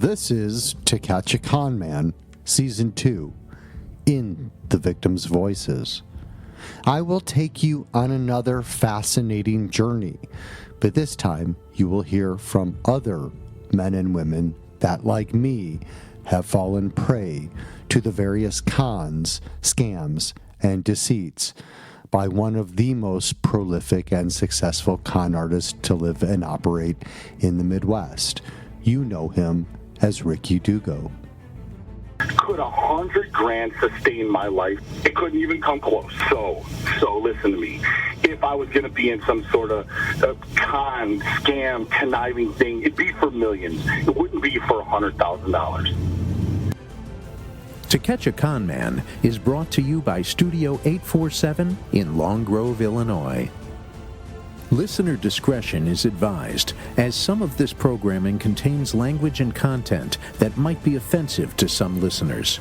This is To Catch a Conman, Season 2, In the Victim's Voices. I will take you on another fascinating journey, but this time you will hear from other men and women that, like me, have fallen prey to the various cons, scams, and deceits by one of the most prolific and successful con artists to live and operate in the Midwest. You know him as Ricky Dugo. Could $100,000 sustain my life? It couldn't even come close. So listen to me. If I was going to be in some sort of con, scam, conniving thing, it'd be for millions. It wouldn't be for $100,000. To Catch a Conman is brought to you by Studio 847 in Long Grove, Illinois. Listener discretion is advised, as some of this programming contains language and content that might be offensive to some listeners.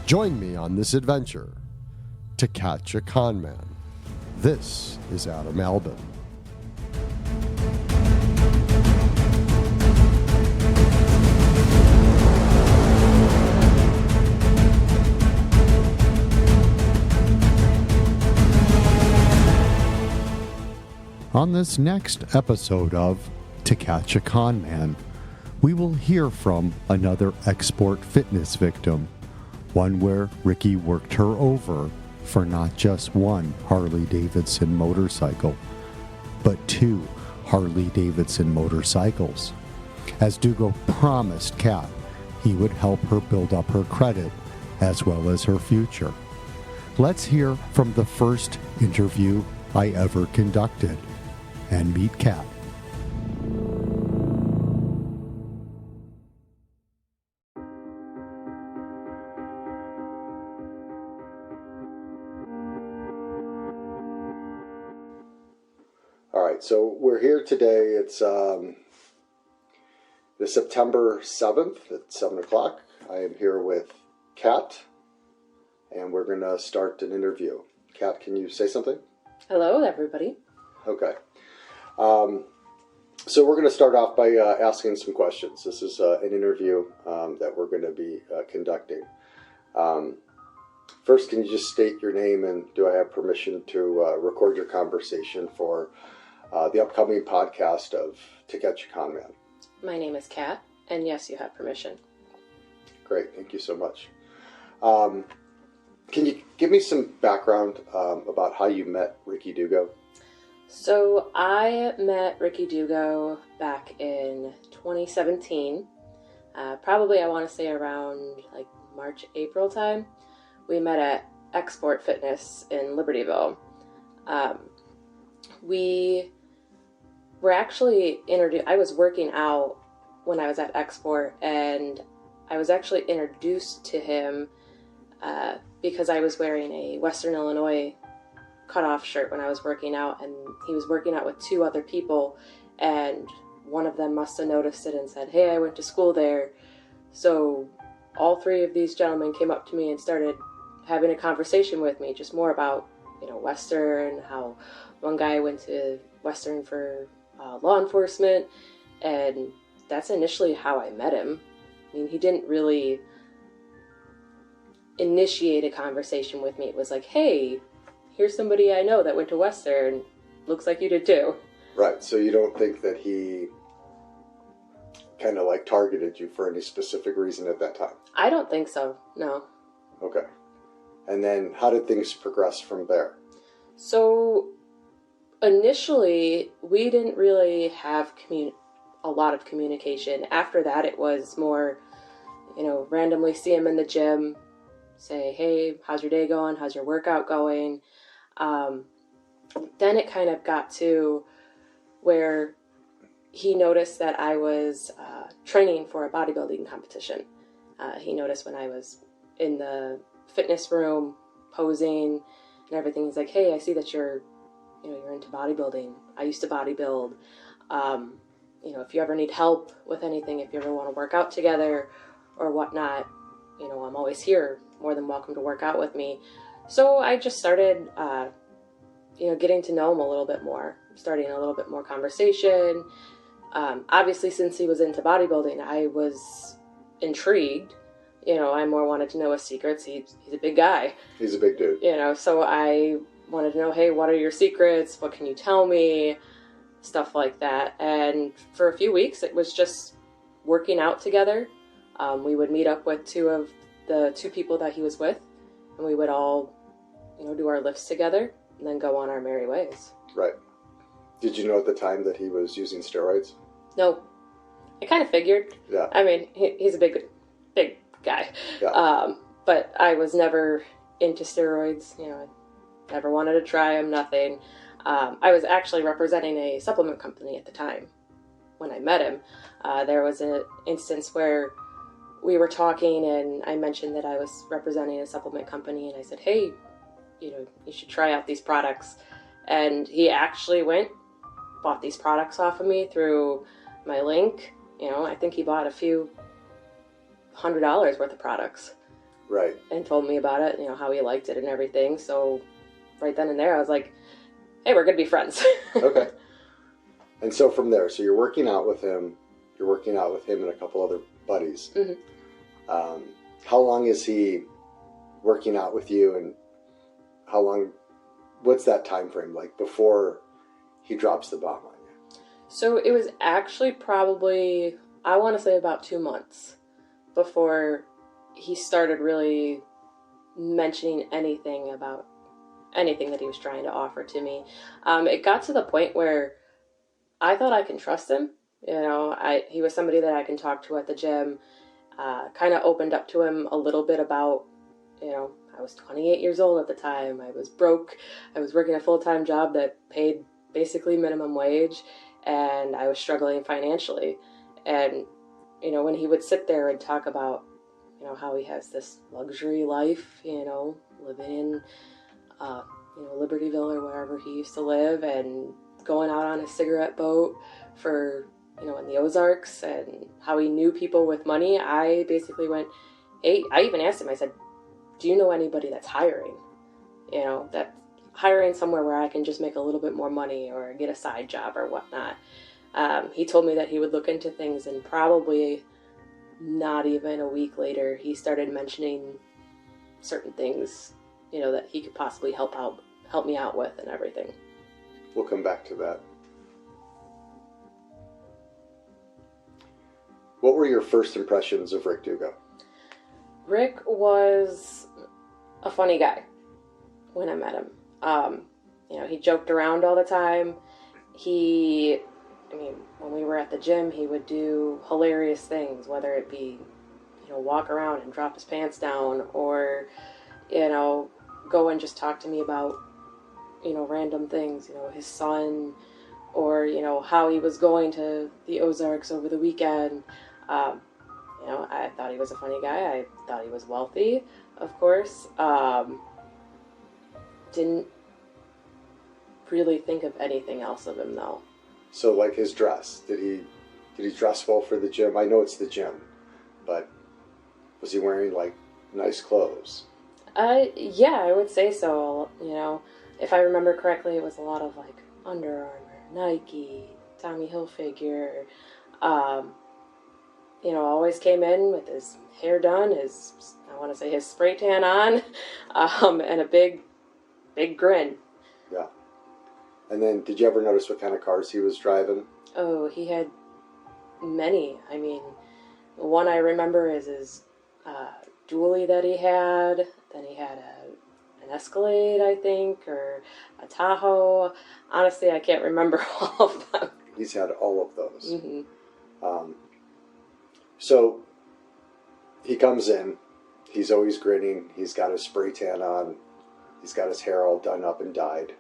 Join me on this adventure to catch a conman. This is Adam Albin. On this next episode of To Catch a Conman, we will hear from another Xsport fitness victim, one where Ricky worked her over for not just one Harley-Davidson motorcycle, but two Harley-Davidson motorcycles. As Dugo promised Kat, he would help her build up her credit as well as her future. Let's hear from the first interview I ever conducted and meet Kat. All right, so we're here today. It's the September 7th at 7 o'clock. I am here with Kat, and we're going to start an interview. Kat, can you say something? Hello, everybody. Okay. So we're going to start off by asking some questions. This is an interview that we're going to be conducting. First, can you just state your name, and do I have permission to record your conversation for the upcoming podcast of To Catch a Conman? My name is Kat, and yes, you have permission. Great, thank you so much. Can you give me some background about how you met Ricky Dugo? So I met Ricky Dugo back in 2017. Probably I want to say around like March, April time. We met at Xsport Fitness in Libertyville. We were actually introduced. I was working out when I was at Xsport, and I was actually introduced to him because I was wearing a Western Illinois cutoff shirt when I was working out, and he was working out with two other people, and one of them must have noticed it and said, "Hey, I went to school there." So all three of these gentlemen came up to me and started having a conversation with me, just more about, Western, how one guy went to Western for law enforcement, and that's initially how I met him. I mean, he didn't really initiate a conversation with me. It was like, "Hey, here's somebody I know that went to Western. Looks like you did too." Right, so you don't think that he kind of like targeted you for any specific reason at that time? I don't think so, no. Okay. And then how did things progress from there? So initially, we didn't really have a lot of communication. After that, it was more, randomly see him in the gym, say, "Hey, how's your day going? How's your workout going?" Then it kind of got to where he noticed that I was training for a bodybuilding competition. He noticed when I was in the fitness room posing and everything. He's like, "Hey, I see that you're into bodybuilding. I used to bodybuild. If you ever need help with anything, if you ever want to work out together or whatnot, I'm always here. More than welcome to work out with me." So I just started, getting to know him a little bit more, starting a little bit more conversation, Obviously, since he was into bodybuilding, I was intrigued. I more wanted to know his secrets. He's a big guy. He's a big dude. So I wanted to know, hey, what are your secrets? What can you tell me? Stuff like that. And for a few weeks, it was just working out together. We would meet up with the two people that he was with, and we would all, do our lifts together and then go on our merry ways. Right. Did you know at the time that he was using steroids? No. I kind of figured. Yeah. I mean, he's a big guy. Yeah. But I was never into steroids. I never wanted to try them, nothing. I was actually representing a supplement company at the time when I met him. There was an instance where we were talking and I mentioned that I was representing a supplement company, and I said, hey, you should try out these products. And he actually bought these products off of me through my link. I think he bought a few $100 worth of products. Right. And told me about it, how he liked it and everything. So right then and there, I was like, hey, we're going to be friends. Okay. And so from there, so you're working out with him. You're working out with him and a couple other buddies. Mm-hmm. How long is he working out with you, and what's that time frame like before he drops the bomb on you? So it was actually probably, I want to say about 2 months before he started really mentioning anything about anything that he was trying to offer to me. It got to the point where I thought I can trust him. He was somebody that I can talk to at the gym. Kind of opened up to him a little bit about, I was 28 years old at the time. I was broke. I was working a full-time job that paid basically minimum wage, and I was struggling financially. And, when he would sit there and talk about, how he has this luxury life, living in, Libertyville or wherever he used to live, and going out on a cigarette boat for, in the Ozarks, and how he knew people with money. I basically went, hey, I even asked him, I said, do you know anybody that's hiring? That's hiring somewhere where I can just make a little bit more money or get a side job or whatnot. He told me that he would look into things, and probably not even a week later, he started mentioning certain things, that he could possibly help me out with and everything. We'll come back to that. What were your first impressions of Rick Dugo? Rick was a funny guy when I met him. He joked around all the time. When we were at the gym, he would do hilarious things, whether it be, walk around and drop his pants down, or, go and just talk to me about, random things, his son, or, how he was going to the Ozarks over the weekend. I thought he was a funny guy. I thought he was wealthy, of course. Didn't really think of anything else of him, though. So, like his dress, did he dress well for the gym? I know it's the gym, but was he wearing like nice clothes? Yeah, I would say so. If I remember correctly, it was a lot of like Under Armour, Nike, Tommy Hilfiger. Always came in with his hair done, his spray tan on, and a big grin. Yeah. And then, did you ever notice what kind of cars he was driving? Oh, he had many. The one I remember is his dually that he had. Then he had an Escalade, I think, or a Tahoe. Honestly, I can't remember all of them. He's had all of those. Mm-hmm. So he comes in. He's always grinning. He's got his spray tan on. He's got his hair all done up and dyed.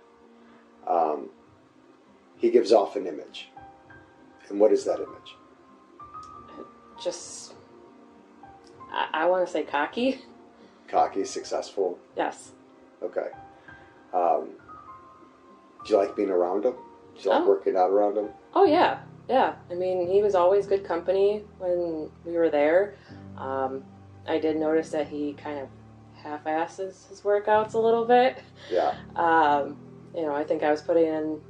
He gives off an image. And what is that image? Just, I want to say cocky. Cocky, successful? Yes. Okay. Do you like being around him? Do you like working out around him? Oh, yeah. Yeah. He was always good company when we were there. I did notice that he kind of half-asses his workouts a little bit. Yeah. I think I was putting in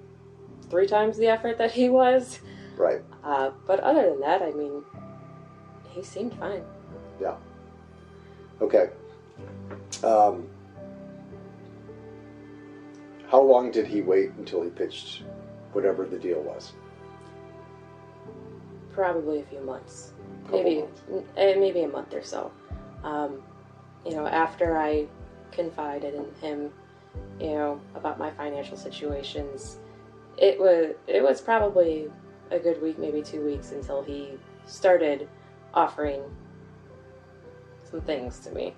3 times the effort that he was. Right. But other than that, I mean, he seemed fine. Yeah. Okay. How long did he wait until he pitched whatever the deal was? Probably a few months. Couple Maybe a month or so. After I confided in him, about my financial situations, it was probably a good week, maybe 2 weeks, until he started offering some things to me.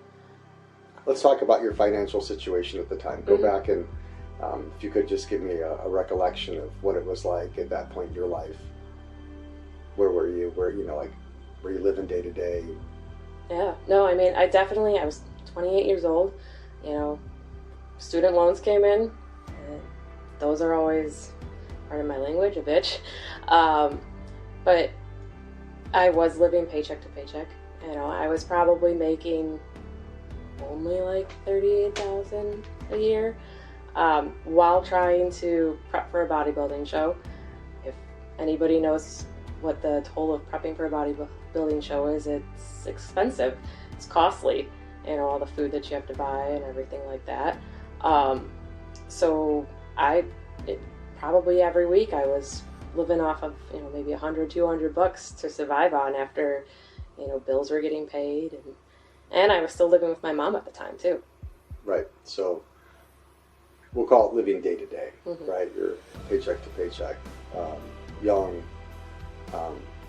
Let's talk about your financial situation at the time. Go back and if you could just give me a recollection of what it was like at that point in your life. Where were you? Were you living day to day? Yeah. No, I mean, I was 28 years old. Student loans came in. And those are always, part of my language, a bitch. But I was living paycheck to paycheck. I was probably making only like $38,000 a year while trying to prep for a bodybuilding show. If anybody knows what the toll of prepping for a bodybuilding show is, it's expensive. It's costly. All the food that you have to buy and everything like that. So probably every week I was living off of, maybe $100-$200 to survive on after, bills were getting paid. And I was still living with my mom at the time too. Right. So we'll call it living day to day, right? You're paycheck to paycheck, young,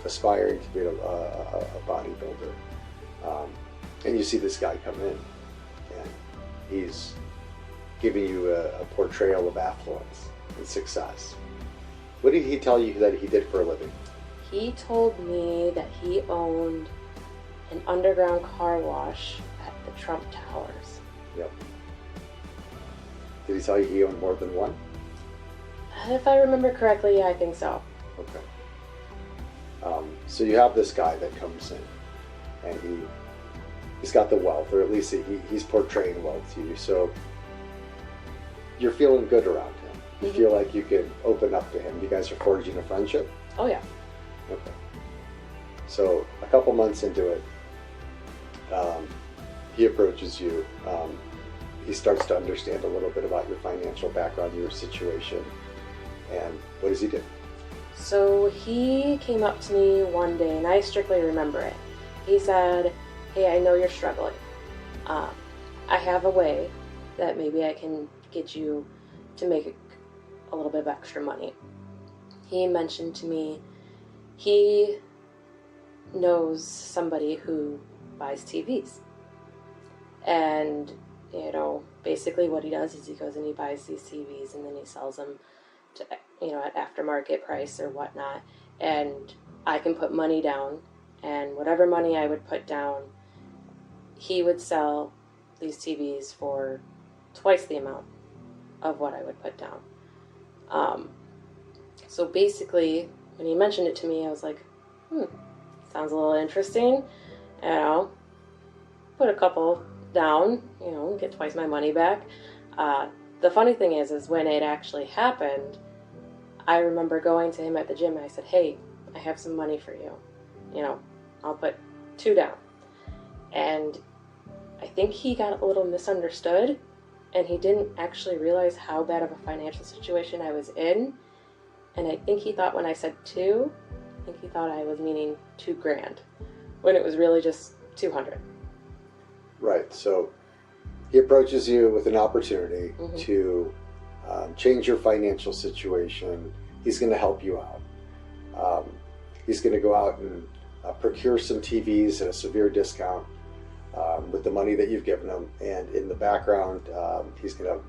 aspiring to be a bodybuilder. And you see this guy come in and he's giving you a portrayal of affluence and success. What did he tell you that he did for a living? He told me that he owned an underground car wash at the Trump Towers. Yep. Did he tell you he owned more than one? If I remember correctly, yeah, I think so. Okay. So you have this guy that comes in, and he's got the wealth, or at least he's portraying wealth to you. So you're feeling good around him. You feel like you can open up to him. You guys are forging a friendship? Oh, yeah. Okay. So a couple months into it, he approaches you. He starts to understand a little bit about your financial background, your situation. And what does he do? So he came up to me one day, and I strictly remember it. He said, "Hey, I know you're struggling. I have a way that maybe I can get you to make a little bit of extra money." He mentioned to me he knows somebody who buys TVs. And, basically what he does is he goes and he buys these TVs and then he sells them to, at aftermarket price or whatnot. And I can put money down, and whatever money I would put down, he would sell these TVs for twice the amount of what I would put down. So basically, when he mentioned it to me, I was like, sounds a little interesting. Put a couple down, get twice my money back. The funny thing is when it actually happened, I remember going to him at the gym and I said, "Hey, I have some money for you. I'll put 2 down." And I think he got a little misunderstood, and he didn't actually realize how bad of a financial situation I was in. And I think he thought when I said 2, I think he thought I was meaning $2,000, when it was really just 200. Right. So he approaches you with an opportunity to change your financial situation. He's going to help you out. He's going to go out and procure some TVs at a severe discount with the money that you've given him. And in the background, he's going to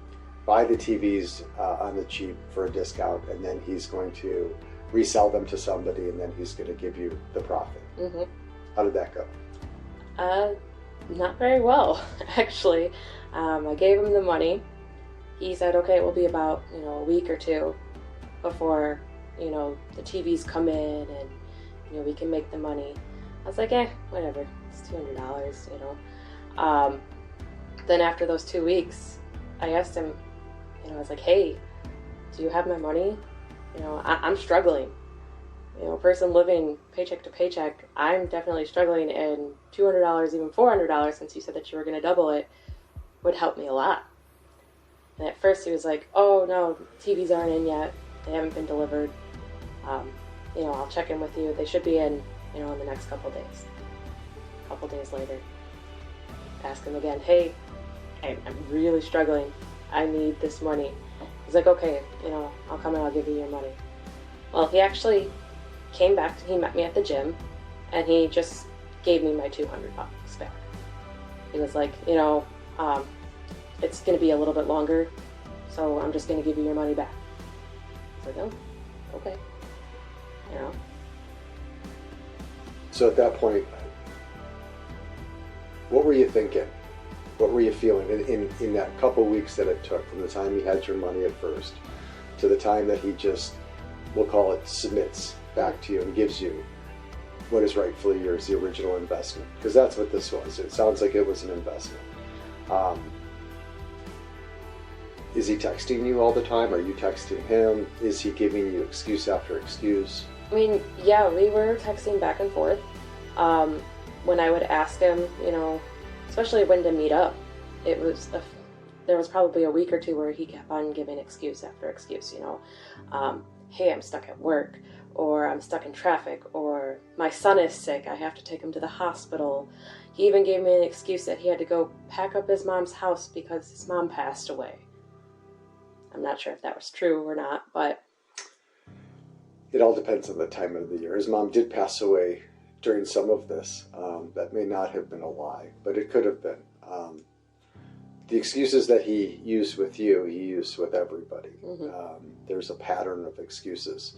buy the TVs on the cheap for a discount, and then he's going to resell them to somebody, and then he's going to give you the profit. How did that go? Not very well, actually. I gave him the money. He said, "Okay, it will be about, a week or 2 before, the TVs come in and, we can make the money." I was like, whatever. It's $200, Then after those 2 weeks, I asked him, I was like, "Hey, do you have my money? I'm struggling." a person living paycheck to paycheck, I'm definitely struggling, and $200, even $400, since you said that you were going to double it, would help me a lot. And at first he was like, oh no, TVs aren't in yet. They haven't been delivered. I'll check in with you. They should be in the next couple days. A couple days later, ask him again, hey, I'm really struggling. I need this money. He's like, okay, I'll come and I'll give you your money. Well, he actually came back, he met me at the gym, and he just gave me my $200 back. He was like, it's going to be a little bit longer, so I'm just going to give you your money back. I was like, oh, okay. So at that point, what were you thinking? What were you feeling in that couple weeks that it took from the time he had your money at first to the time that he just, we'll call it, submits back to you and gives you what is rightfully yours, the original investment? Because that's what this was. It sounds like it was an investment. Is he texting you all the time? Are you texting him? Is he giving you excuse after excuse? I mean, yeah, we were texting back and forth. When I would ask him, especially when to meet up, there was probably a week or two where he kept on giving excuse after excuse, hey, I'm stuck at work, or I'm stuck in traffic, or my son is sick, I have to take him to the hospital. He even gave me an excuse that he had to go pack up his mom's house because his mom passed away. I'm not sure if that was true or not, but... It all depends on the time of the year. His mom did pass away during some of this. That may not have been a lie, but it could have been. The excuses that he used with you, he used with everybody. Mm-hmm. There's a pattern of excuses.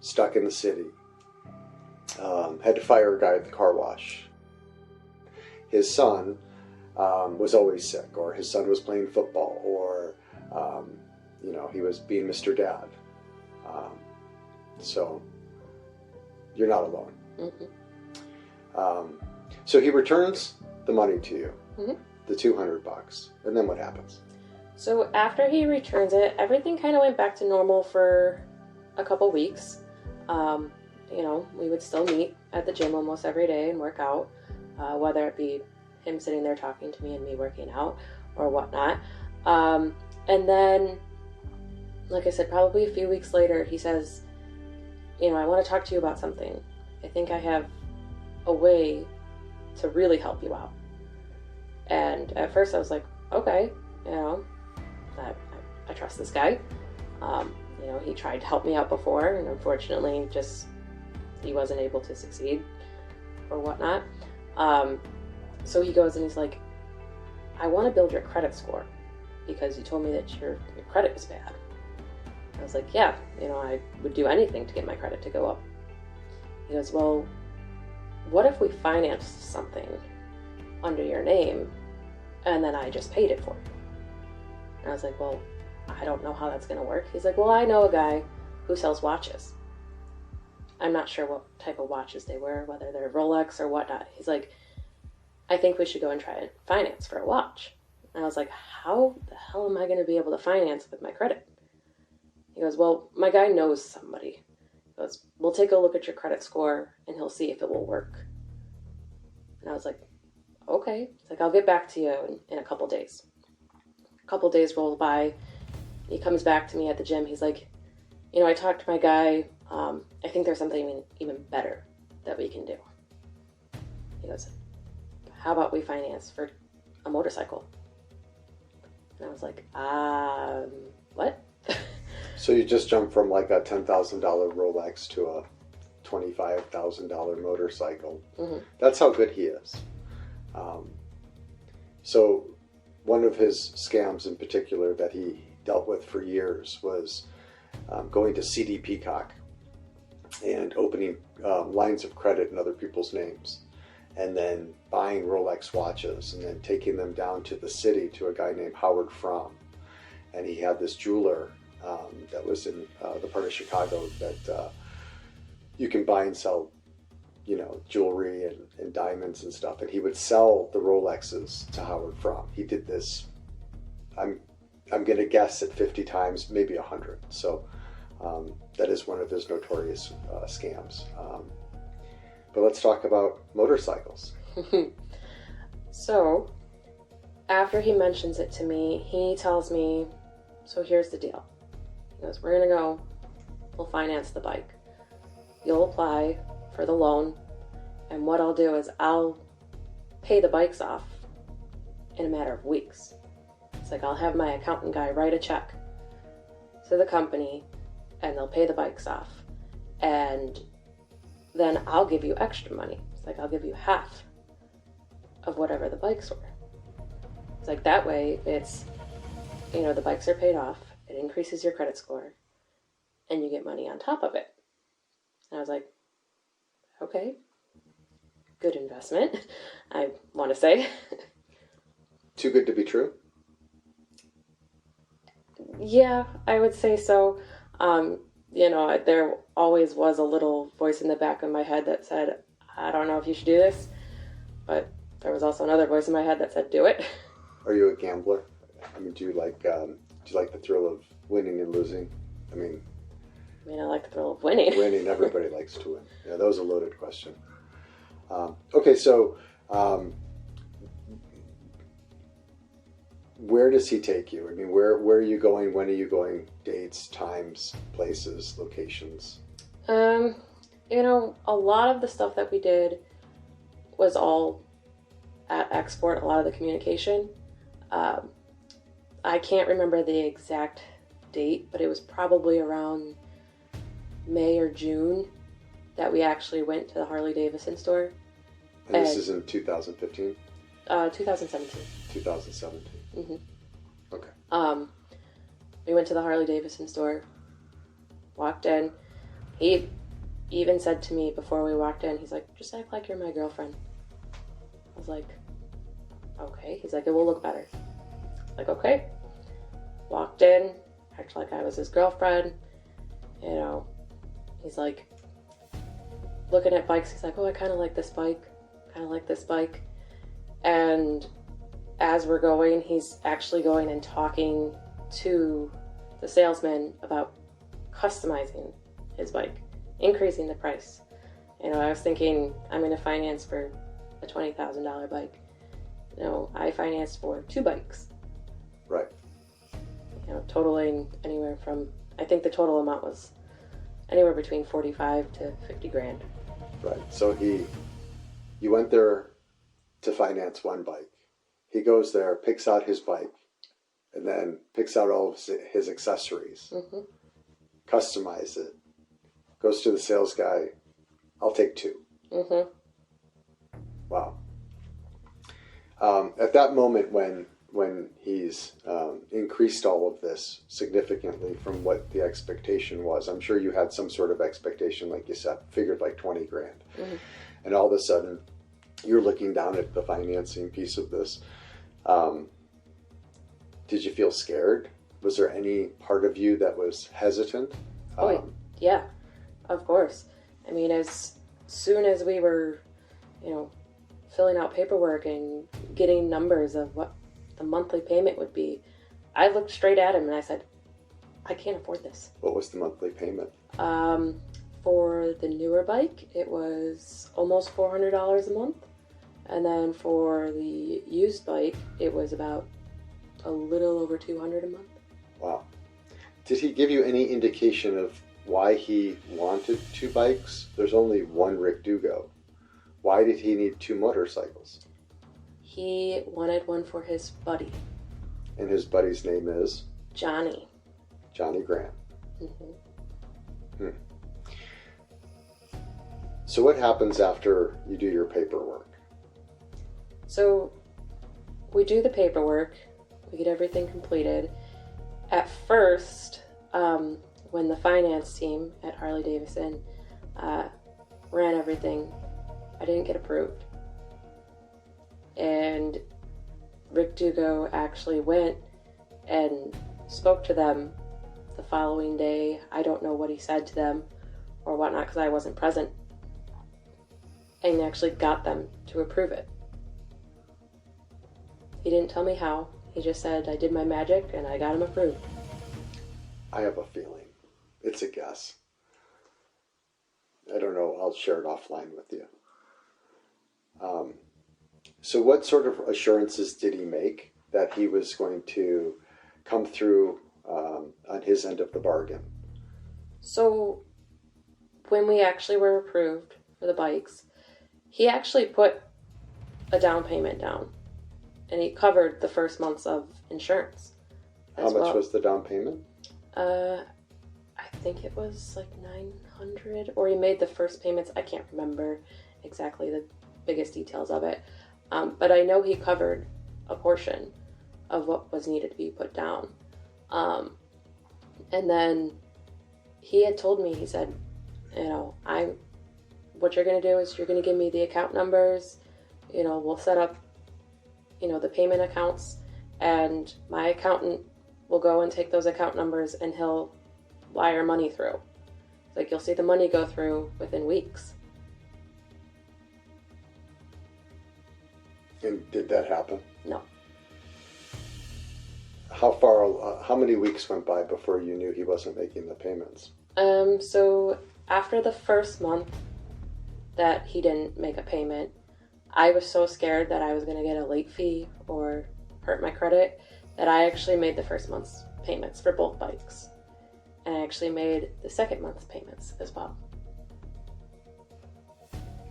Stuck in the city. Had to fire a guy at the car wash. His son was always sick, or his son was playing football, or he was being Mr. Dad. So you're not alone. Mm-hmm. So he returns the money to you, mm-hmm. the $200, and then what happens? So after he returns it, everything kind of went back to normal for a couple weeks. We would still meet at the gym almost every day and work out, whether it be him sitting there talking to me and me working out or whatnot. And then, like I said, probably a few weeks later, he says, I want to talk to you about something. I think I have a way to really help you out. And at first I was like, okay, I trust this guy. He tried to help me out before, and unfortunately he wasn't able to succeed or whatnot. So he goes and he's like, I want to build your credit score because you told me that your credit was bad. I was like, yeah, I would do anything to get my credit to go up. He goes, well, what if we financed something under your name and then I just paid it for you? And I was like, well, I don't know how that's going to work. He's like, well, I know a guy who sells watches. I'm not sure what type of watches they were, whether they're Rolex or whatnot. He's like, I think we should go and try and finance for a watch. And I was like, how the hell am I going to be able to finance with my credit? He goes, well, my guy knows somebody. He goes, we'll take a look at your credit score and he'll see if it will work. And I was like, okay. He's like, I'll get back to you in a couple days. A couple days roll by. He comes back to me at the gym. He's like, I talked to my guy. I think there's something even better that we can do. He goes, how about we finance for a motorcycle? And I was like, what? So you just jumped from like a $10,000 Rolex to a $25,000 motorcycle. Mm-hmm. That's how good he is. So one of his scams in particular that he dealt with for years was going to CD Peacock and opening lines of credit in other people's names, and then buying Rolex watches and then taking them down to the city to a guy named Howard Fromm. And he had this jeweler that was in the part of Chicago that you can buy and sell, jewelry and diamonds and stuff. And he would sell the Rolexes to Howard Fromm. He did this, I'm going to guess at 50 times, maybe 100. So That is one of his notorious scams. But let's talk about motorcycles. So, after he mentions it to me, he tells me, so here's the deal. He goes, we're going to go, we'll finance the bike. You'll apply for the loan, and what I'll do is I'll pay the bikes off in a matter of weeks. It's like I'll have my accountant guy write a check to the company, and they'll pay the bikes off. And then I'll give you extra money. It's like I'll give you half of whatever the bikes were. It's like that way it's, the bikes are paid off, it increases your credit score, and you get money on top of it. And I was like, okay, good investment, I want to say. Too good to be true? Yeah, I would say so. There always was a little voice in the back of my head that said, I don't know if you should do this, but there was also another voice in my head that said, do it. Are you a gambler? I mean, do you like the thrill of winning and losing? I like the thrill of winning. Winning, everybody likes to win. Yeah, that was a loaded question. Okay, so where does he take you? I mean, where are you going? When are you going? Dates, times, places, locations? A lot of the stuff that we did was all at Xsport, a lot of the communication. I can't remember the exact date, but it was probably around May or June that we actually went to the Harley-Davidson store. And this is in 2015? 2017. 2017. Mm-hmm. Okay. We went to the Harley-Davidson store, walked in. He even said to me before we walked in, he's like, just act like you're my girlfriend. I was like, okay. He's like, it will look better. Like, okay. Walked in, acted like I was his girlfriend. He's like, looking at bikes. He's like, oh, I kind of like this bike. Kind of like this bike. And as we're going, he's actually going and talking to the salesman about customizing his bike, increasing the price. I was thinking, I'm going to finance for a $20,000 bike. I financed for 2 bikes. Right. Totaling anywhere from, I think the total amount was anywhere between 45 to 50 grand. Right. So you went there to finance one bike. He goes there, picks out his bike, and then picks out all of his accessories, customize it, goes to the sales guy, I'll take 2. Mm-hmm. Wow. At that moment when he's increased all of this significantly from what the expectation was, I'm sure you had some sort of expectation, like you said, figured like 20 grand. Mm-hmm. And all of a sudden, you're looking down at the financing piece of this. Did you feel scared? Was there any part of you that was hesitant? Yeah, of course. I mean, as soon as we were, filling out paperwork and getting numbers of what the monthly payment would be, I looked straight at him and I said, I can't afford this. What was the monthly payment? For the newer bike, it was almost $400 a month. And then for the used bike, it was about a little over $200 a month. Wow. Did he give you any indication of why he wanted 2 bikes? There's only one Rick Dugo. Why did he need 2 motorcycles? He wanted one for his buddy. And his buddy's name is? Johnny. Johnny Grant. Mm-hmm. So what happens after you do your paperwork? So we do the paperwork. We get everything completed. At first, when the finance team at Harley-Davidson ran everything, I didn't get approved. And Rick Dugo actually went and spoke to them the following day. I don't know what he said to them or whatnot because I wasn't present. And actually got them to approve it. He didn't tell me how. He just said I did my magic and I got him approved. I have a feeling It's a guess. I don't know. I'll share it offline with you. So what sort of assurances did he make that he was going to come through on his end of the bargain? So when we actually were approved for the bikes, he actually put a down payment down, and he covered the first months of insurance. How much was the down payment? I think it was like $900, or he made the first payments. I can't remember exactly the biggest details of it, but I know he covered a portion of what was needed to be put down. And then he had told me, he said, what you're going to do is you're going to give me the account numbers, we'll set up, the payment accounts, and my accountant will go and take those account numbers and he'll wire money through. Like, you'll see the money go through within weeks. And did that happen? No. How many weeks went by before you knew he wasn't making the payments? So after the first month that he didn't make a payment, I was so scared that I was going to get a late fee or hurt my credit that I actually made the first month's payments for both bikes. And I actually made the second month's payments as well.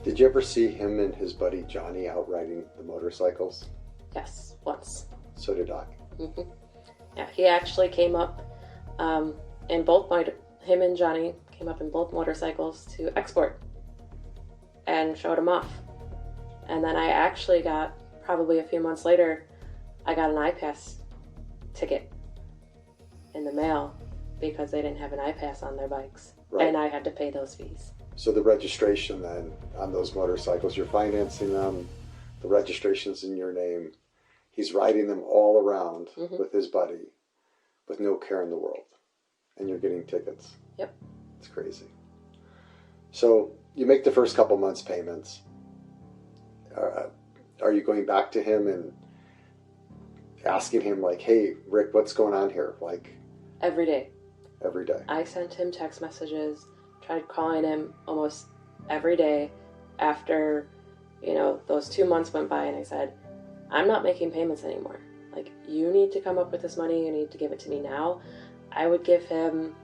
Did you ever see him and his buddy Johnny out riding the motorcycles? Yes, once. So did I. Mm-hmm. Yeah, he actually came up in both him and Johnny came up in both motorcycles to Xsport and showed him off. And then I actually got, probably a few months later, I got an iPass ticket in the mail because they didn't have an iPass on their bikes. Right. And I had to pay those fees. So the registration then on those motorcycles, you're financing them, the registration's in your name. He's riding them all around with his buddy with no care in the world. And you're getting tickets. Yep. It's crazy. So you make the first couple months payments. Are you going back to him and asking him like, hey, Rick, what's going on here? Like every day. Every day. I sent him text messages, tried calling him almost every day after, those 2 months went by, and I said, I'm not making payments anymore. Like, you need to come up with this money. You need to give it to me now. I would give him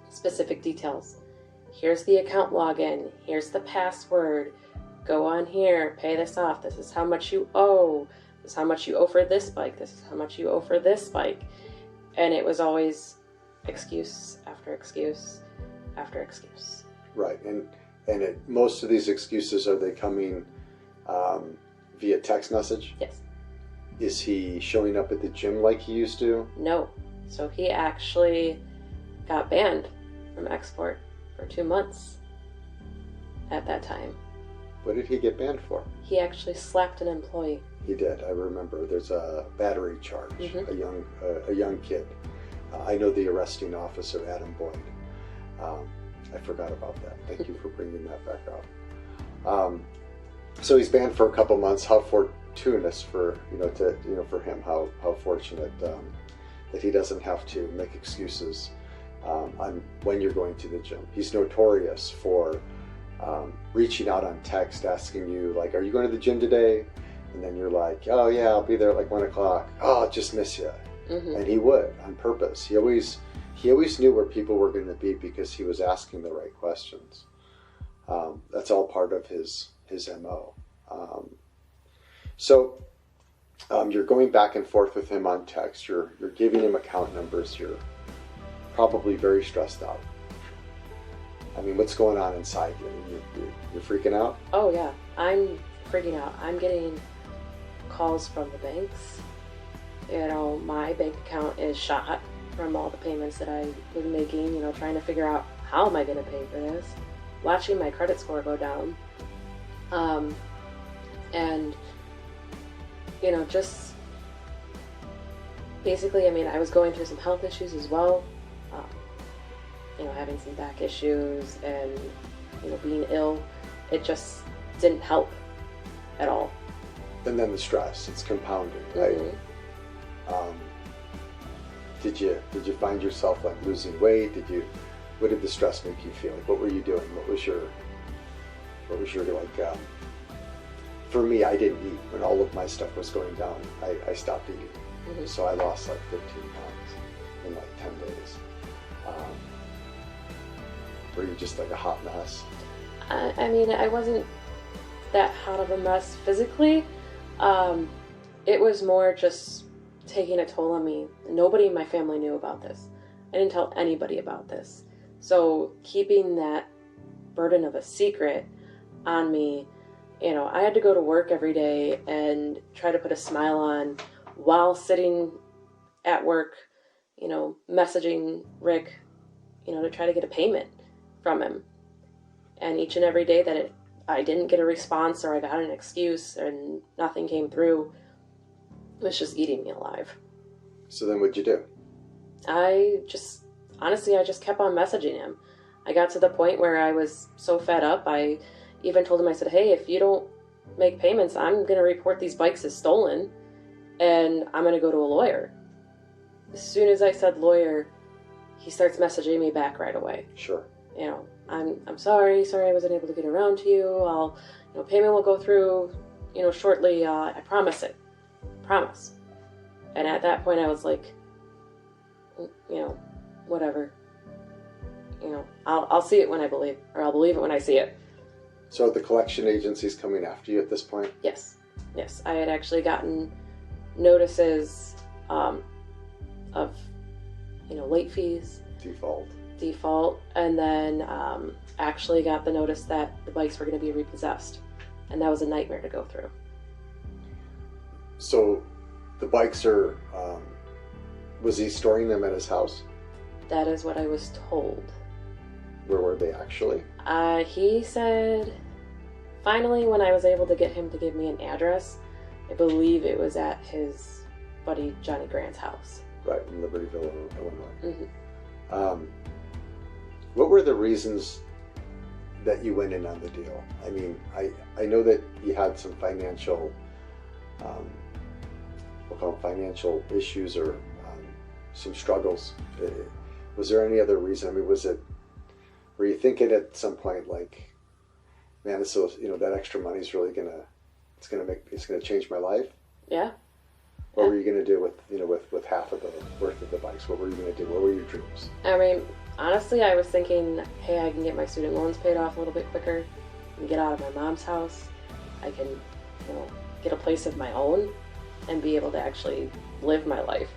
specific details. Here's the account login. Here's the password. Go on here. Pay this off. This is how much you owe. This is how much you owe for this bike. This is how much you owe for this bike. And it was always excuse after excuse after excuse. Right. And most of these excuses, are they coming via text message? Yes. Is he showing up at the gym like he used to? No. So he actually got banned from Xsport for 2 months at that time. What did he get banned for? He actually slapped an employee. He did. I remember. There's a battery charge. A young kid. I know the arresting officer, Adam Boyd. I forgot about that. Thank you for bringing that back up. So he's banned for a couple months. How fortuitous for for him. How fortunate that he doesn't have to make excuses on when you're going to the gym. He's notorious for reaching out on text, asking you like, "Are you going to the gym today?" And then you're like, "Oh yeah, I'll be there at like 1 o'clock." "Oh, I'll just miss you." And he would on purpose. He always knew where people were going to be because he was asking the right questions. That's all part of his MO. So you're going back and forth with him on text. You're giving him account numbers. You're probably very stressed out. I mean, what's going on inside you? You're freaking out? Oh yeah, I'm freaking out. I'm getting calls from the banks. My bank account is shot from all the payments that I was making, trying to figure out how am I going to pay for this. Watching my credit score go down. And, just basically, I was going through some health issues as well. Having some back issues and, being ill. It just didn't help at all. And then the stress, it's compounding, right? Did you find yourself like losing weight? Did you what did the stress make you feel? Like, what were you doing? What was your like? For me, I didn't eat when all of my stuff was going down. I stopped eating, so I lost like 15 pounds in like 10 days. Were you just like a hot mess? I mean, I wasn't that hot of a mess physically. It was more just taking a toll on me. Nobody in my family knew about this. I didn't tell anybody about this. So keeping that burden of a secret on me, you know, I had to go to work every day and try to put a smile on while sitting at work, you know, messaging Rick, you know, to try to get a payment from him. And each and every day that I didn't get a response or I got an excuse and nothing came through, it was just eating me alive. So then what'd you do? I just kept on messaging him. I got to the point where I was so fed up, I even told him, I said, hey, if you don't make payments, I'm going to report these bikes as stolen and I'm going to go to a lawyer. As soon as I said lawyer, he starts messaging me back right away. Sure. You know, I'm sorry I wasn't able to get around to you. Payment will go through, you know, shortly. I promise it. Promise. And at that point I was like, you know, whatever. You know, I'll see it when I believe, or I'll believe it when I see it. So the collection agency's coming after you at this point? Yes. I had actually gotten notices of, you know, late fees. Default, and then actually got the notice that the bikes were going to be repossessed. And that was a nightmare to go through. So the bikes are, was he storing them at his house? That is what I was told. Where were they actually? He said, finally, when I was able to get him to give me an address, I believe it was at his buddy Johnny Grant's house. Right, in Libertyville, Illinois. Mm-hmm. What were the reasons that you went in on the deal? I mean, I know that you had some financial, we'll call them financial issues or some struggles. Was there any other reason? I mean, were you thinking at some point like, man, so, you know, that extra money is really it's gonna change my life? Yeah. What were you going to do with half of the worth of the bikes? What were you going to do? What were your dreams? I mean, honestly, I was thinking, hey, I can get my student loans paid off a little bit quicker and get out of my mom's house. I can, you know, get a place of my own and be able to actually live my life.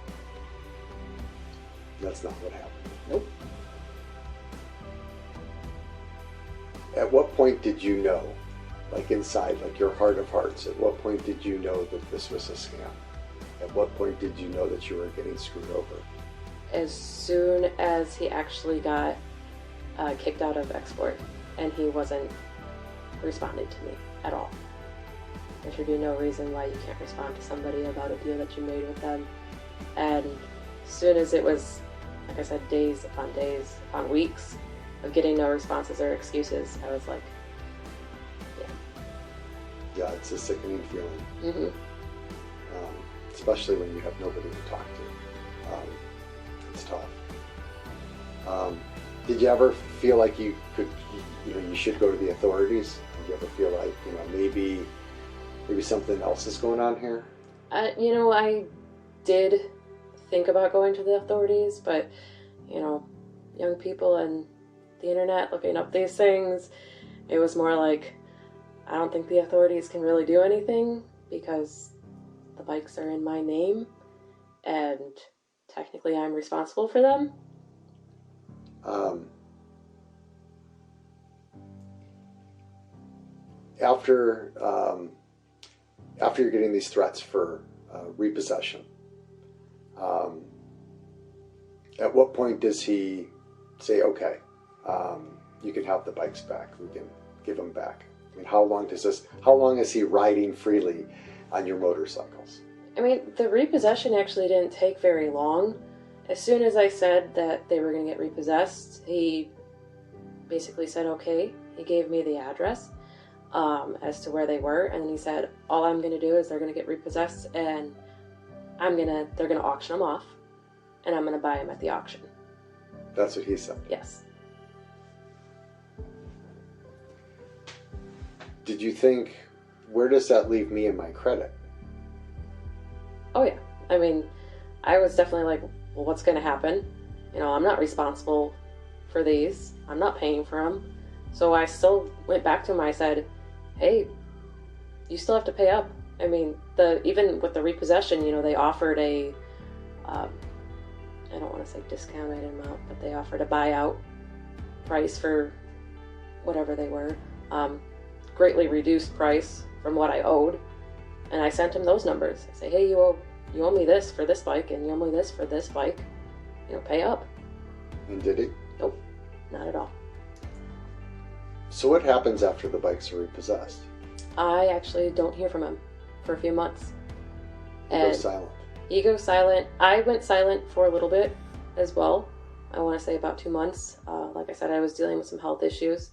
That's not what happened. Nope. At what point did you know, like inside, like your heart of hearts, at what point did you know that this was a scam? At what point did you know that you were getting screwed over? As soon as he actually got kicked out of Xsport and he wasn't responding to me at all. There should be no reason why you can't respond to somebody about a deal that you made with them. And as soon as it was, like I said, days upon weeks of getting no responses or excuses, I was like, yeah, it's a sickening feeling. Mm-hmm. Especially when you have nobody to talk to. It's tough. Did you ever feel like you should go to the authorities? Did you ever feel like, you know, maybe something else is going on here? You know, I did think about going to the authorities, but, you know, young people and the internet looking up these things, it was more like, I don't think the authorities can really do anything because the bikes are in my name and technically I'm responsible for them. After you're getting these threats for repossession, at what point does he say, okay, you can have the bikes back, we can give them back? I mean, how long is he riding freely on your motorcycles? I mean, the repossession actually didn't take very long. As soon as I said that they were going to get repossessed, he basically said okay. He gave me the address as to where they were, and then he said, all I'm going to do is they're going to get repossessed, and they're going to auction them off, and I'm going to buy them at the auction. That's what he said? Yes. did you think, where does that leave me in my credit? Oh yeah. I mean, I was definitely like, well, what's going to happen? You know, I'm not responsible for these. I'm not paying for them. So I still went back to him. I said, hey, you still have to pay up. I mean, even with the repossession, you know, they offered I don't want to say discounted amount, but they offered a buyout price for whatever they were. Greatly reduced price from what I owed. And I sent him those numbers. I say, hey, you owe me this for this bike, and you owe me this for this bike. You know, pay up. And did he? Nope, not at all. So what happens after the bikes are repossessed? I actually don't hear from him for a few months. He goes silent. He goes silent. I went silent for a little bit as well. I want to say about 2 months. Like I said, I was dealing with some health issues,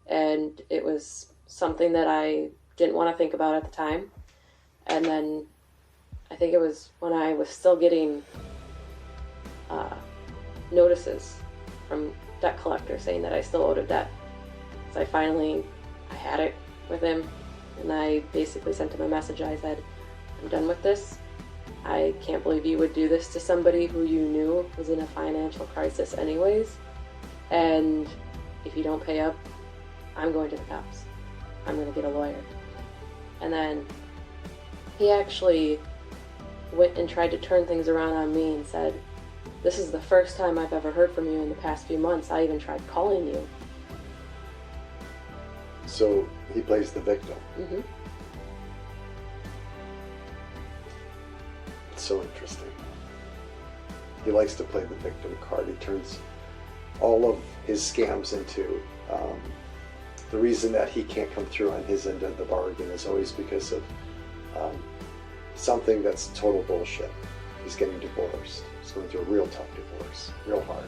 and it was something that I didn't want to think about at the time. And then I think it was when I was still getting notices from debt collector saying that I still owed a debt. So I had it with him, and I basically sent him a message. I said, I'm done with this. I can't believe you would do this to somebody who you knew was in a financial crisis anyways. And if you don't pay up, I'm going to the cops. I'm going to get a lawyer. And then he actually went and tried to turn things around on me and said, this is the first time I've ever heard from you in the past few months. I even tried calling you. So he plays the victim. Mm-hmm. It's so interesting. He likes to play the victim card. He turns all of his scams into the reason that he can't come through on his end of the bargain is always because of something that's total bullshit. He's getting divorced. He's going through a real tough divorce, real hard.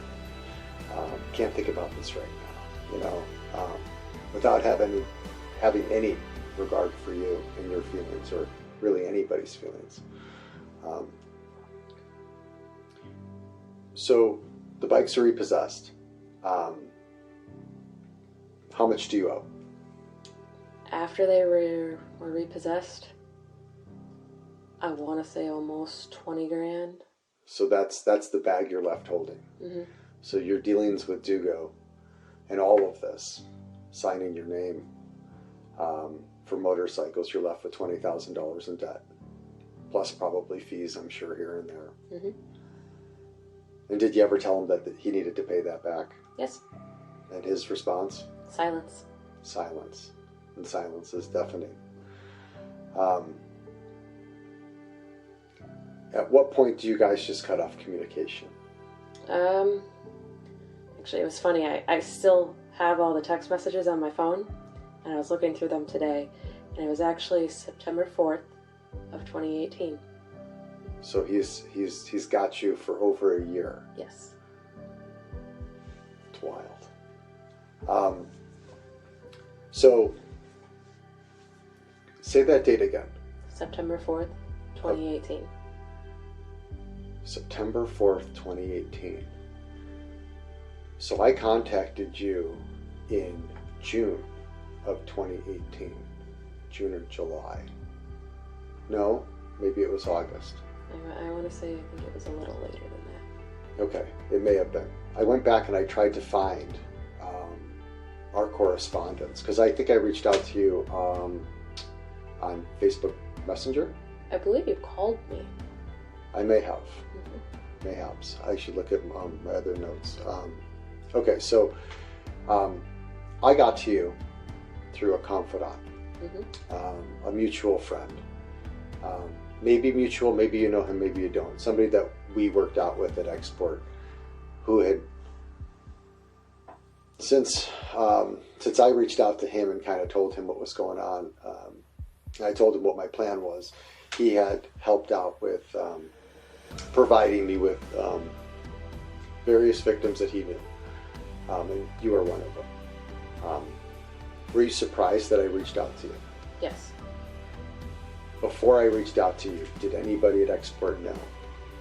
Can't think about this right now, you know, without having any regard for you and your feelings, or really anybody's feelings. So the bikes are repossessed. How much do you owe? After they were repossessed, I want to say almost 20 grand. So that's the bag you're left holding. Mm-hmm. So your dealings with Dugo and all of this, signing your name for motorcycles, you're left with $20,000 in debt, plus probably fees, I'm sure, here and there. Mm-hmm. And did you ever tell him that he needed to pay that back? Yes. And his response? Silence. Silence. And silence is deafening. At what point do you guys just cut off communication? Actually, it was funny. I still have all the text messages on my phone, and I was looking through them today, and it was actually September 4th of 2018. So he's got you for over a year. Yes. It's wild. So say that date again. September 4th, 2018. September 4th, 2018. So I contacted you in June of 2018. June or July. No, maybe it was August. I want to say, I think it was a little later than that. Okay, it may have been. I went back and I tried to find our correspondence, because I think I reached out to you on Facebook Messenger. I believe you called me. I may have. Mm-hmm. Mayhaps. I should look at my other notes. Okay, so I got to you through a confidant, Mm-hmm. a mutual friend. Maybe mutual, maybe you know him, maybe you don't. Somebody that we worked out with at Xsport, who had, since I reached out to him and kind of told him what was going on, I told him what my plan was. He had helped out with providing me with various victims that he knew, and you were one of them. Were you surprised that I reached out to you? Yes. Before I reached out to you, did anybody at Xsport know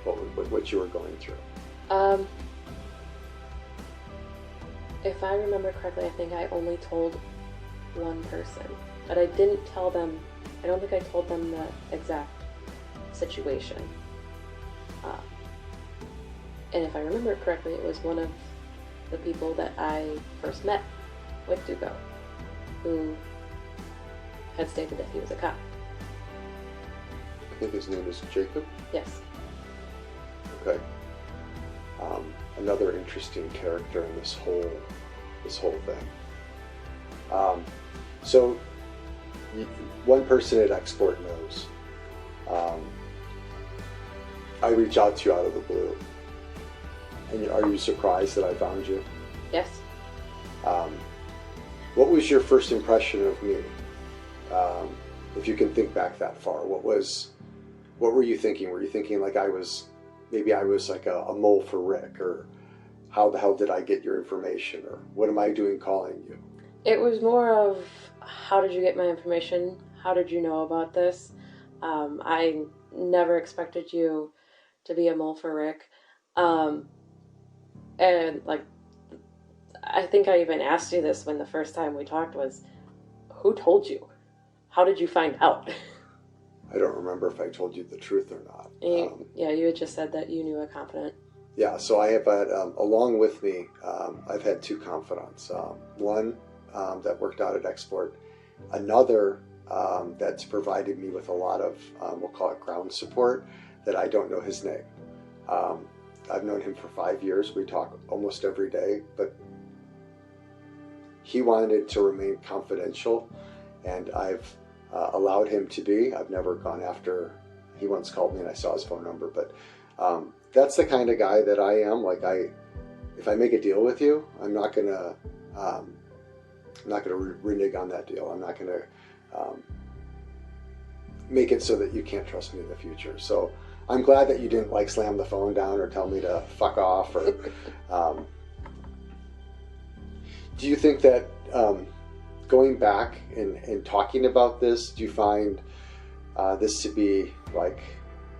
what you were going through? If I remember correctly, I think I only told one person. but I didn't tell them, I don't think I told them the exact situation. And if I remember correctly, it was one of the people that I first met with Dugo, who had stated that he was a cop. I think his name is Jacob? Yes. Okay. Another interesting character in this whole thing. So one person at Xsport knows. I reach out to you out of the blue. And are you surprised that I found you? Yes. What was your first impression of me? If you can think back that far, what were you thinking? Were you thinking like maybe I was like a mole for Rick, or how the hell did I get your information, or what am I doing calling you? It was more of, how did you get my information? How did you know about this? I never expected you to be a mole for Rick. And like, I think I even asked you this when the first time we talked was, who told you? How did you find out? I don't remember if I told you the truth or not. Yeah, you had just said that you knew a confidant. Yeah, so I have had, along with me, I've had two confidants. One that worked out at Xsport, another that's provided me with a lot of, we'll call it ground support, that I don't know his name. I've known him for 5 years. We talk almost every day, but he wanted to remain confidential, and I've allowed him to be. I've never gone after. He once called me and I saw his phone number, but that's the kind of guy that I am. Like, if I make a deal with you, I'm not gonna renege on that deal. I'm not gonna make it so that you can't trust me in the future. So I'm glad that you didn't like slam the phone down or tell me to fuck off. Or do you think that going back and talking about this, do you find this to be like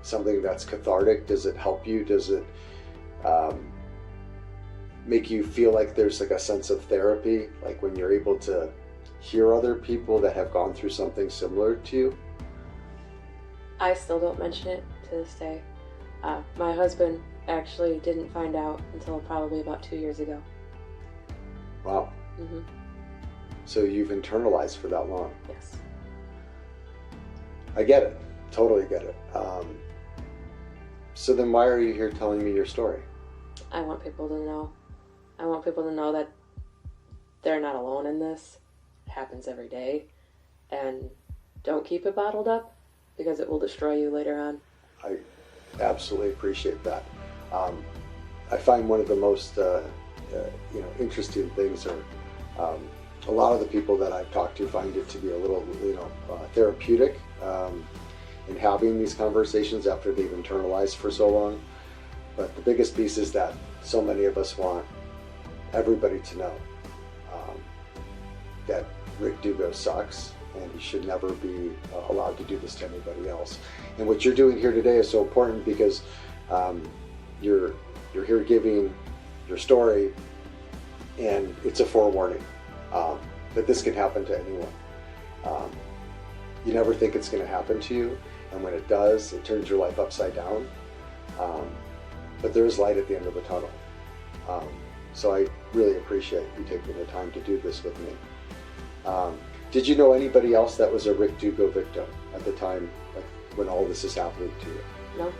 something that's cathartic? Does it help you? Does it make you feel like there's like a sense of therapy, like when you're able to hear other people that have gone through something similar to you? I still don't mention it to this day. My husband actually didn't find out until probably about 2 years ago. Wow. Mm-hmm. So you've internalized for that long. Yes. I get it. Totally get it. So then why are you here telling me your story? I want people to know. I want people to know that they're not alone in this. It happens every day. And don't keep it bottled up, because it will destroy you later on. I absolutely appreciate that. I find one of the most interesting things are a lot of the people that I've talked to find it to be a little therapeutic in having these conversations after they've internalized for so long. But the biggest piece is that so many of us want everybody to know that Rick Dugo sucks, and he should never be allowed to do this to anybody else. And what you're doing here today is so important, because you're here giving your story, and it's a forewarning that this can happen to anyone. You never think it's going to happen to you, and when it does, it turns your life upside down. But there is light at the end of the tunnel. So I really appreciate you taking the time to do this with me. Did you know anybody else that was a Rick Dugo victim at the time, like when all this is happening to you? No.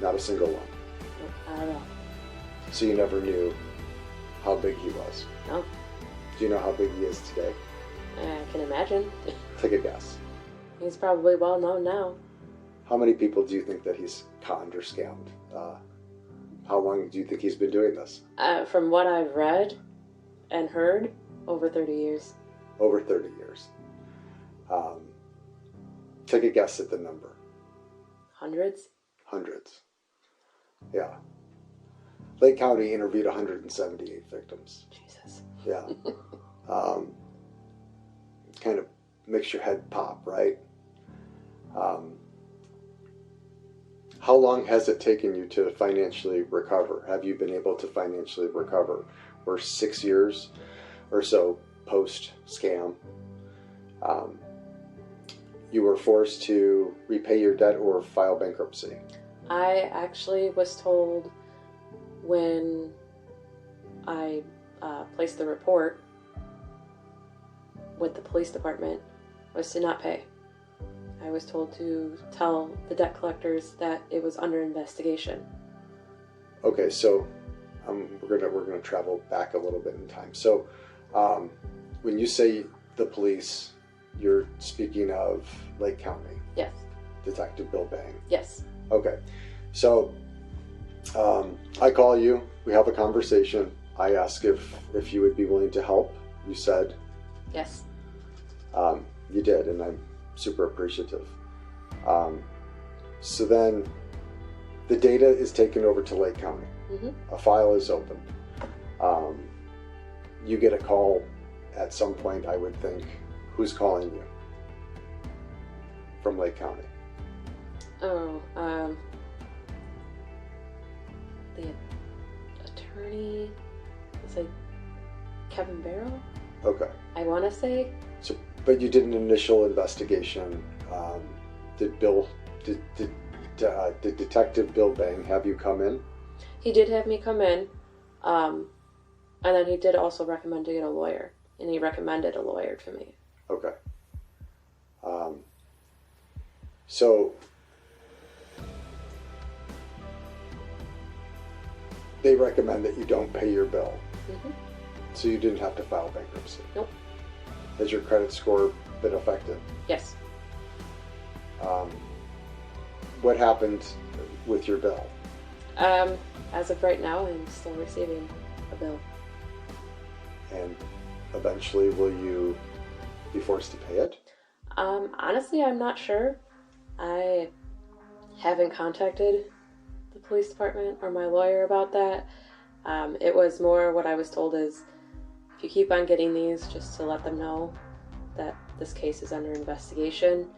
Not a single one? No, not at all. So you never knew how big he was? No. Do you know how big he is today? I can imagine. Take a guess. He's probably well known now. How many people do you think that he's conned or scammed? How long do you think he's been doing this? From what I've read and heard, over 30 years. Over 30 years. Take a guess at the number. Hundreds? Hundreds. Yeah. Lake County interviewed 178 victims. Jesus. Yeah. Kind of makes your head pop, right? How long has it taken you to financially recover? Have you been able to financially recover? We're 6 years or so post-scam. You were forced to repay your debt or file bankruptcy. I actually was told when I placed the report with the police department was to not pay. I was told to tell the debt collectors that it was under investigation. Okay, so we're gonna travel back a little bit in time. So when you say the police, you're speaking of Lake County. Yes. Detective Bill Bang. Yes. Okay, so I call you. We have a conversation. I ask if you would be willing to help. You said yes. You did, and I'm super appreciative. So then the data is taken over to Lake County. Mm-hmm. A file is opened. You get a call at some point, I would think. Who's calling you from Lake County? Oh, the attorney, it's like Kevin Barrow? Okay. I want to say. So, but you did an initial investigation. Did Detective Bill Bang have you come in? He did have me come in, and then he did also recommend to get a lawyer, and he recommended a lawyer to me. Okay. So they recommend that you don't pay your bill. Mm-hmm. So you didn't have to file bankruptcy. Nope. Has your credit score been affected? Yes. What happened with your bill? As of right now, I'm still receiving a bill. And eventually, will you be forced to pay it? Honestly, I'm not sure. I haven't contacted the police department or my lawyer about that. It was more what I was told is, if you keep on getting these, just to let them know that this case is under investigation.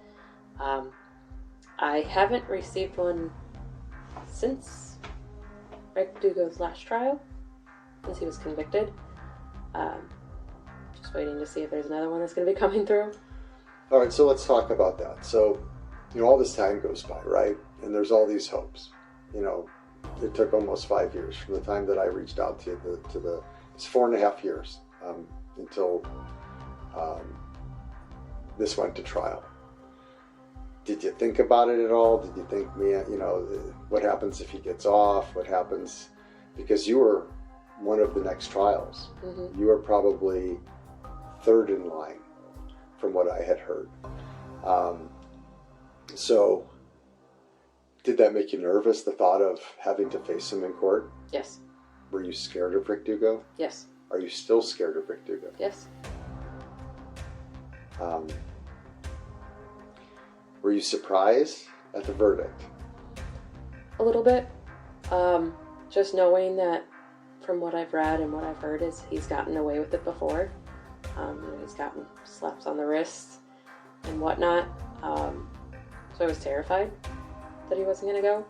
I haven't received one since Ricky Dugo's last trial, since he was convicted. Just waiting to see if there's another one that's going to be coming through. All right, so let's talk about that. So, all this time goes by, right? And there's all these hopes. It took almost 5 years from the time that I reached out to it's 4.5 years until this went to trial. Did you think about it at all? Did you think, man, what happens if he gets off? What happens? Because you were one of the next trials. Mm-hmm. You were probably third in line from what I had heard. So did that make you nervous, the thought of having to face him in court? Yes. Were you scared of Rick Dugo? Yes. Are you still scared of Rick Dugo? Yes. Were you surprised at the verdict? A little bit. Just knowing that from what I've read and what I've heard is he's gotten away with it before. He's gotten slaps on the wrists and whatnot. So I was terrified that he wasn't going to go.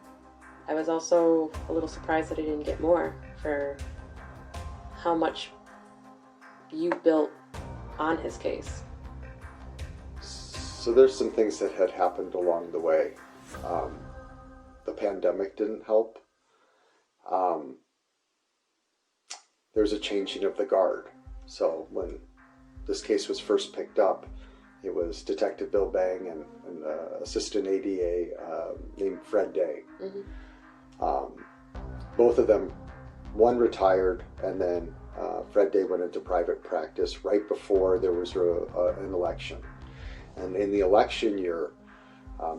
I was also a little surprised that he didn't get more for how much you built on his case. So there's some things that had happened along the way. The pandemic didn't help. There's a changing of the guard. So when this case was first picked up, it was Detective Bill Bang and Assistant ADA named Fred Day. Mm-hmm. Both of them, one retired, and then Fred Day went into private practice right before there was an election. And in the election year,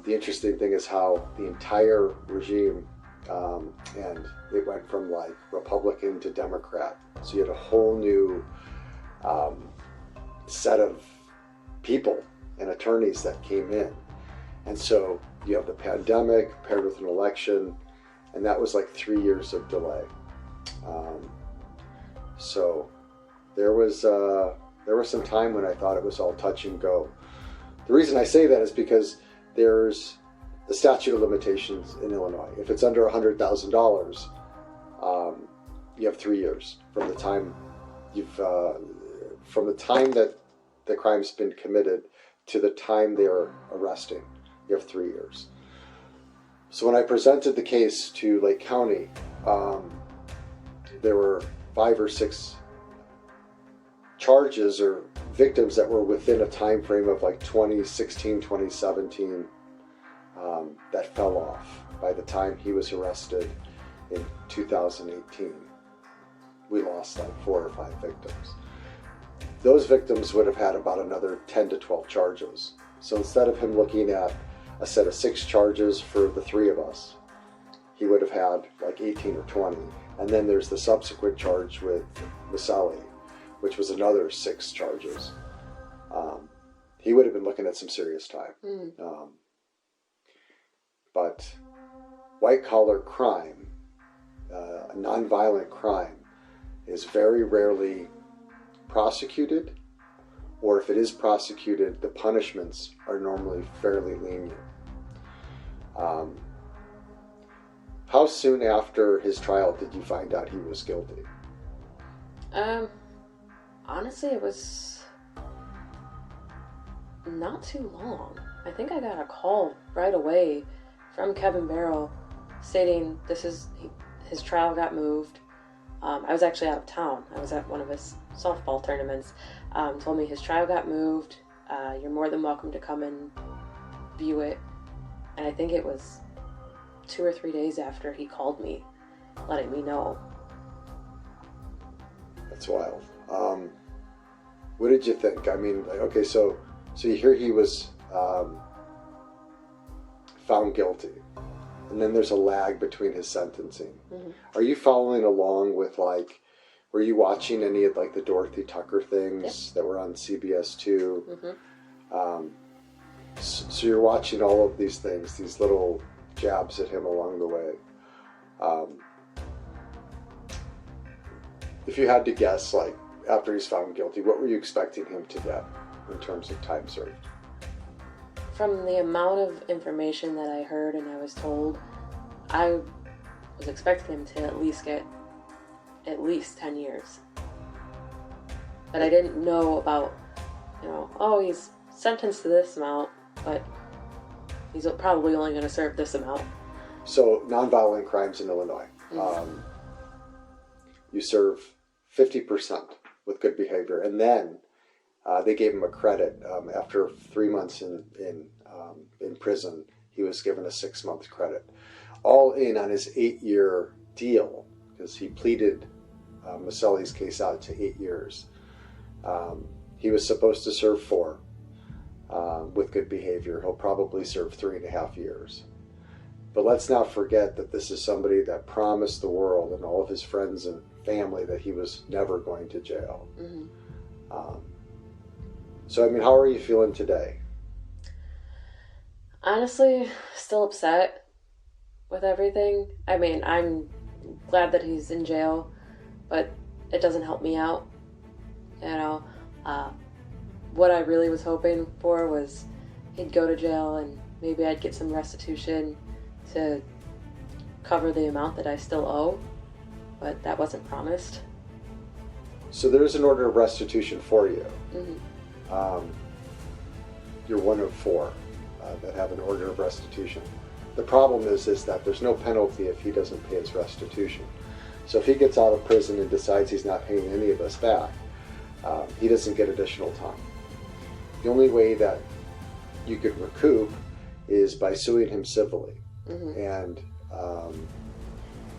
the interesting thing is how the entire regime, and it went from like Republican to Democrat. So you had a whole new set of people and attorneys that came in. And so you have the pandemic paired with an election, and that was like 3 years of delay. So there was some time when I thought it was all touch and go. The reason I say that is because there's the statute of limitations in Illinois. If it's under $100,000, you have 3 years from the time that the crime's been committed to the time they are arresting, you have 3 years. So when I presented the case to Lake County, there were 5 or 6 charges or victims that were within a time frame of like 2016, 2017 that fell off by the time he was arrested in 2018. We lost like 4 or 5 victims. Those victims would have had about another 10 to 12 charges. So instead of him looking at a set of 6 charges for the 3 of us, he would have had like 18 or 20. And then there's the subsequent charge with Maselli, which was another 6 charges. He would have been looking at some serious time. But white-collar crime, nonviolent crime, is very rarely prosecuted, or if it is prosecuted, the punishments are normally fairly lenient. How soon after his trial did you find out he was guilty? Honestly, it was not too long. I think I got a call right away from Kevin Barrow stating his trial got moved. I was actually out of town. I was at one of his softball tournaments. Told me his trial got moved. You're more than welcome to come and view it. And I think it was 2 or 3 days after he called me, letting me know. That's wild. What did you think? I mean, okay, so you hear he was found guilty, and then there's a lag between his sentencing. Mm-hmm. Are you following along with, like, were you watching any of like the Dorothy Tucker things that were on CBS 2? Mm-hmm. So you're watching all of these things, these little jabs at him along the way. If you had to guess, like, after he's found guilty, what were you expecting him to get in terms of time served? From the amount of information that I heard and I was told, I was expecting him to at least get at least 10 years. But I didn't know about, he's sentenced to this amount, but he's probably only going to serve this amount. So, nonviolent crimes in Illinois. Mm-hmm. You serve 50% with good behavior, and then they gave him a credit. After 3 months in prison, he was given a 6-month credit. All in on his 8-year deal, because he pleaded Maselli's case out to 8 years. He was supposed to serve 4 with good behavior. He'll probably serve 3.5 years. But let's not forget that this is somebody that promised the world and all of his friends and family that he was never going to jail. Mm-hmm. So, I mean, how are you feeling today? Honestly, still upset with everything. I mean, I'm glad that he's in jail, but it doesn't help me out. What I really was hoping for was he'd go to jail and maybe I'd get some restitution to cover the amount that I still owe, but that wasn't promised. So there's an order of restitution for you. Mm-hmm. You're one of 4 that have an order of restitution. The problem is that there's no penalty if he doesn't pay his restitution. So if he gets out of prison and decides he's not paying any of us back, he doesn't get additional time. The only way that you could recoup is by suing him civilly. Mm-hmm. And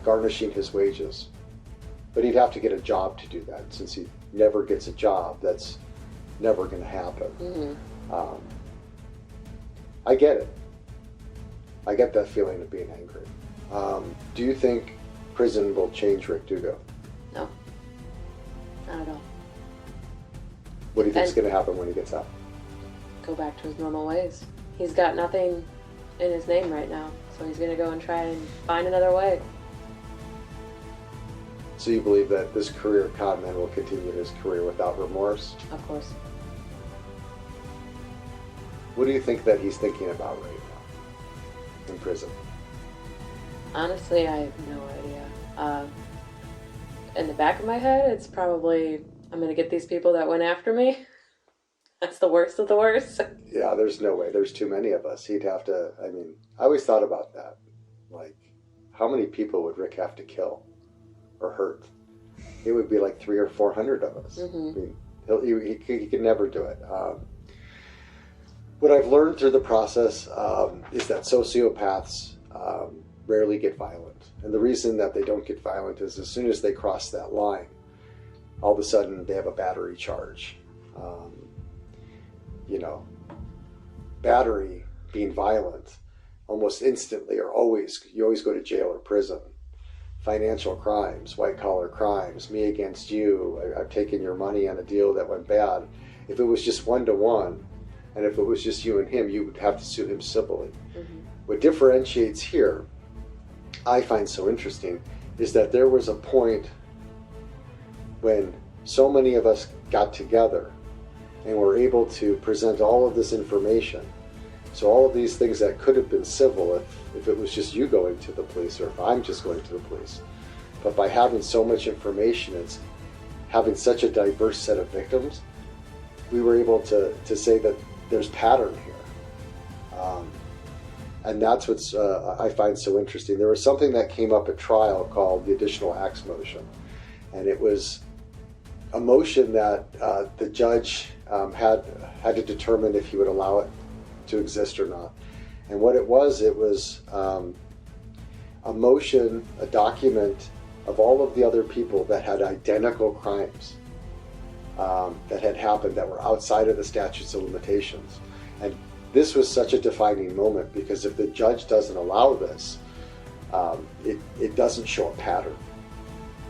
garnishing his wages. But he'd have to get a job to do that. Since he never gets a job, that's never going to happen. Mm-hmm. I get it. I get that feeling of being angry. Do you think prison will change Rick Dugo? No. Not at all. What do you think is going to happen when he gets out? Go back to his normal ways. He's got nothing in his name right now, so he's going to go and try and find another way. So you believe that this career Conman will continue his career without remorse? Of course. What do you think that he's thinking about right now in prison? Honestly, I have no idea. In the back of my head, it's probably, I'm going to get these people that went after me, That's the worst of the worst. Yeah, there's no way. There's too many of us. He'd have to, I always thought about that. Like, how many people would Rick have to kill or hurt? It would be like 300 or 400 of us. He could never do it. What I've learned through the process is that sociopaths rarely get violent. And the reason that they don't get violent is as soon as they cross that line, all of a sudden they have a battery charge. Battery, being violent, almost instantly you always go to jail or prison. Financial crimes, white collar crimes, me against you, I've taken your money on a deal that went bad. If it was just 1-to-1, and if it was just you and him, you would have to sue him civilly. What differentiates here, I find so interesting, is that there was a point when so many of us got together and were able to present all of this information. So all of these things that could have been civil if it was just you going to the police or if I'm just going to the police. But by having so much information and having such a diverse set of victims, we were able to say that there's pattern here. And that's what's I find so interesting. There was something that came up at trial called the additional acts motion. And it was a motion that the judge had to determine if he would allow it to exist or not. And what it was a motion, a document of all of the other people that had identical crimes that had happened that were outside of the statutes of limitations. And this was such a defining moment because if the judge doesn't allow this, it doesn't show a pattern.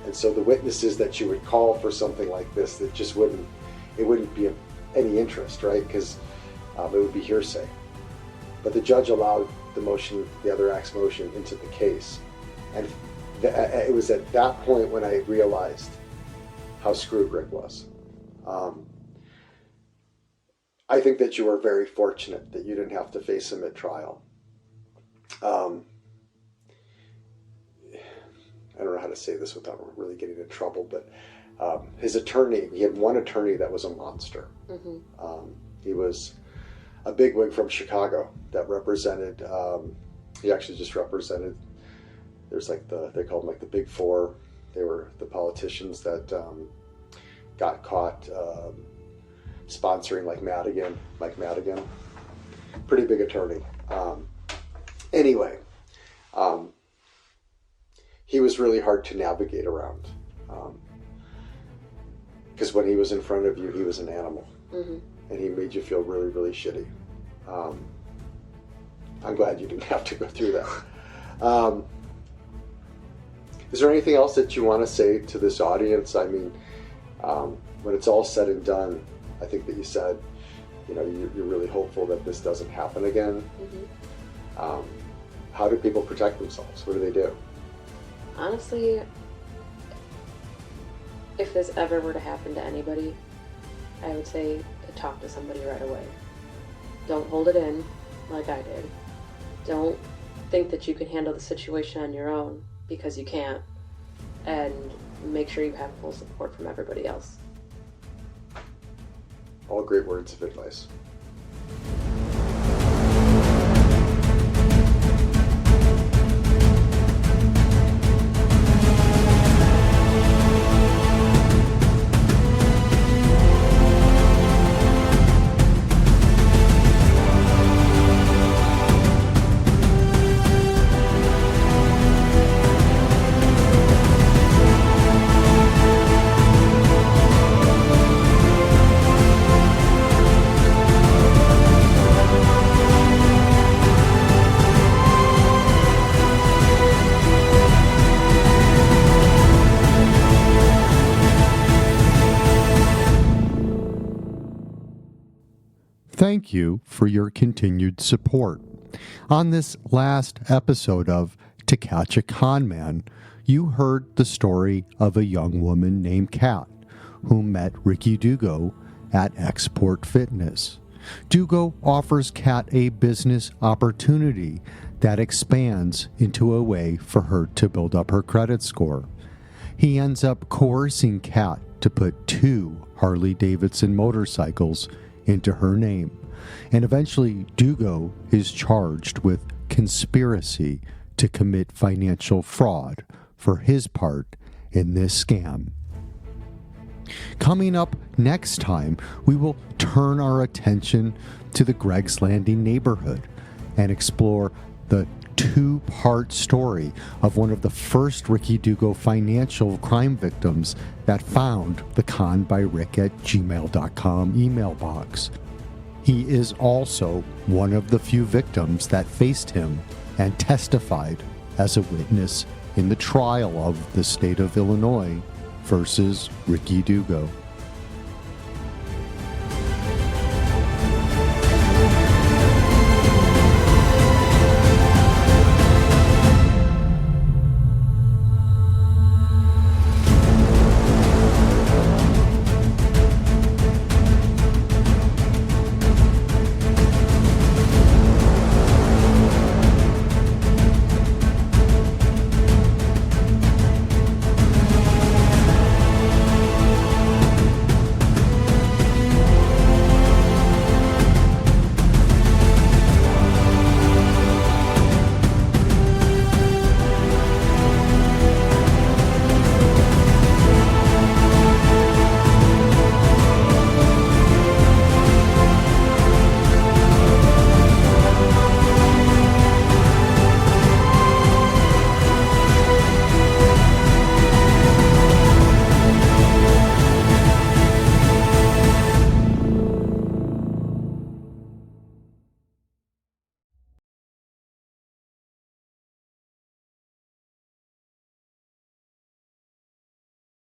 And so the witnesses that you would call for something like this, that just wouldn't be of any interest, right? Because it would be hearsay. But the judge allowed the other acts motion into the case. And it was at that point when I realized how screwed Rick was. I think that you were very fortunate that you didn't have to face him at trial. I don't know how to say this without really getting in trouble, but his attorney, he had one attorney that was a monster. He was a bigwig from Chicago that represented, he actually just represented, there's they called them like the Big Four. They were the politicians that got caught sponsoring Mike Madigan. Pretty big attorney. Anyway, he was really hard to navigate around. Because when he was in front of you, he was an animal. And he made you feel really, really shitty. I'm glad you didn't have to go through that. Is there anything else that you want to say to this audience? I mean, when it's all said and done, I think that you said, you're really hopeful that this doesn't happen again. How do people protect themselves? What do they do? Honestly, if this ever were to happen to anybody, I would say to talk to somebody right away. Don't hold it in like I did. Don't think that you can handle the situation on your own, because you can't. And make sure you have full support from everybody else. All great words of advice. Thank you for your continued support. On this last episode of To Catch a Conman, you heard the story of a young woman named Kat who met Ricky Dugo at Xsport Fitness. Dugo offers Kat a business opportunity that expands into a way for her to build up her credit score. He ends up coercing Kat to put 2 Harley-Davidson motorcycles into her name, and eventually Dugo is charged with conspiracy to commit financial fraud for his part in this scam. Coming up next time, we will turn our attention to the Greg's Landing neighborhood and explore the two-part story of one of the first Ricky Dugo financial crime victims that found the conbyrick@gmail.com email box. He is also one of the few victims that faced him and testified as a witness in the trial of the state of Illinois versus Ricky Dugo.